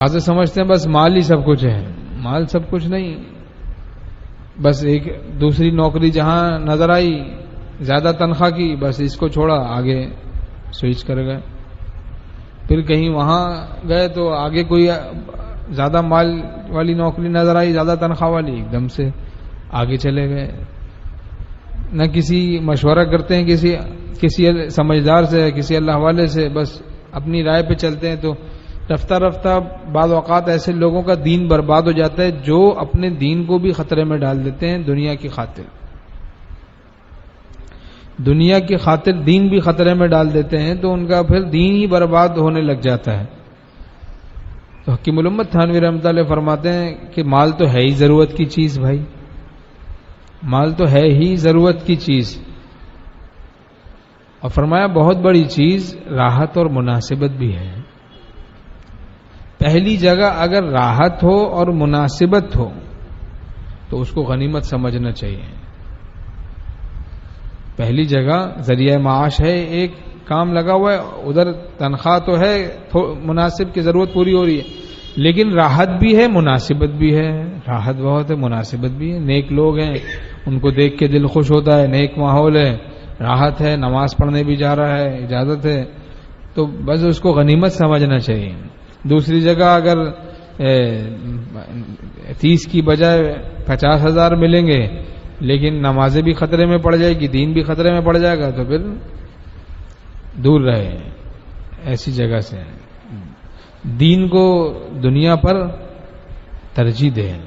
آج سمجھتے ہیں بس مال ہی سب کچھ ہے. مال سب کچھ نہیں. بس ایک دوسری نوکری جہاں نظر آئی زیادہ تنخواہ کی، بس اس کو چھوڑا آگے سوئچ کر گئے. پھر کہیں وہاں گئے تو آگے کوئی زیادہ مال والی نوکری نظر آئی، زیادہ تنخواہ والی، ایک دم سے آگے چلے گئے. نہ کسی مشورہ کرتے ہیں کسی سمجھدار سے، کسی اللہ والے سے، بس اپنی رائے پہ چلتے ہیں. تو رفتہ رفتہ بعض اوقات ایسے لوگوں کا دین برباد ہو جاتا ہے جو اپنے دین کو بھی خطرے میں ڈال دیتے ہیں دنیا کی خاطر. دنیا کی خاطر دین بھی خطرے میں ڈال دیتے ہیں تو ان کا پھر دین ہی برباد ہونے لگ جاتا ہے. تو حکیم الامت تھانوی رحمۃ اللہ فرماتے ہیں کہ مال تو ہے ہی ضرورت کی چیز. بھائی مال تو ہے ہی ضرورت کی چیز، اور فرمایا بہت بڑی چیز راحت اور مناسبت بھی ہے. پہلی جگہ اگر راحت ہو اور مناسبت ہو تو اس کو غنیمت سمجھنا چاہیے. پہلی جگہ ذریعہ معاش ہے، ایک کام لگا ہوا ہے، ادھر تنخواہ تو ہے، مناسب کی ضرورت پوری ہو رہی ہے، لیکن راحت بھی ہے مناسبت بھی ہے. راحت بہت ہے، مناسبت بھی ہے. نیک لوگ ہیں، ان کو دیکھ کے دل خوش ہوتا ہے، نیک ماحول ہے، راحت ہے، نماز پڑھنے بھی جا رہا ہے، اجازت ہے، تو بس اس کو غنیمت سمجھنا چاہیے. دوسری جگہ اگر 30 کی بجائے 50,000 ملیں گے لیکن نمازیں بھی خطرے میں پڑ جائے گی، دین بھی خطرے میں پڑ جائے گا، تو پھر دور رہے ایسی جگہ سے. دین کو دنیا پر ترجیح دیں.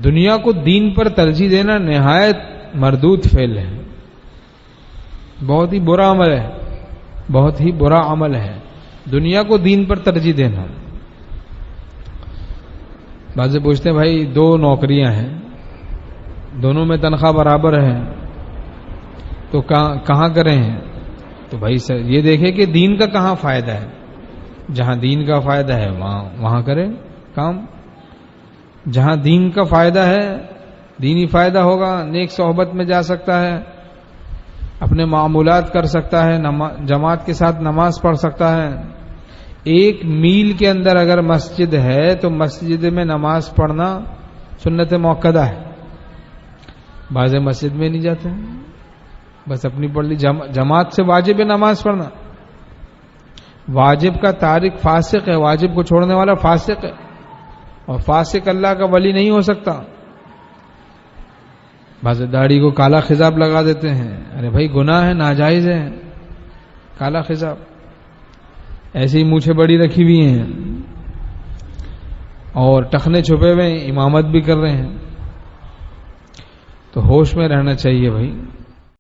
دنیا کو دین پر ترجیح دینا نہایت مردود فعل ہے، بہت ہی برا عمل ہے، بہت ہی برا عمل ہے دنیا کو دین پر ترجیح دینا. بعض پوچھتے ہیں بھائی 2 نوکریاں ہیں، دونوں میں تنخواہ برابر ہے، تو کہاں کریں؟ تو بھائی یہ دیکھیں کہ دین کا کہاں فائدہ ہے. جہاں دین کا فائدہ ہے وہاں کریں کام. جہاں دین کا فائدہ ہے، دینی فائدہ ہوگا، نیک صحبت میں جا سکتا ہے، اپنے معمولات کر سکتا ہے، جماعت کے ساتھ نماز پڑھ سکتا ہے. 1 میل کے اندر اگر مسجد ہے تو مسجد میں نماز پڑھنا سنت موقدہ ہے. بعض مسجد میں نہیں جاتے ہیں، بس اپنی پڑھ لی. جماعت سے واجب ہے نماز پڑھنا. واجب کا تارک فاسق ہے، واجب کو چھوڑنے والا فاسق ہے، اور فاسق اللہ کا ولی نہیں ہو سکتا. بعض داڑھی کو کالا خضاب لگا دیتے ہیں، ارے بھائی گناہ ہے، ناجائز ہے کالا خضاب. ایسی ہی مونچھیں بڑی رکھی ہوئی ہیں اور ٹخنے چھپے ہوئے امامت بھی کر رہے ہیں. تو ہوش میں رہنا چاہیے بھائی.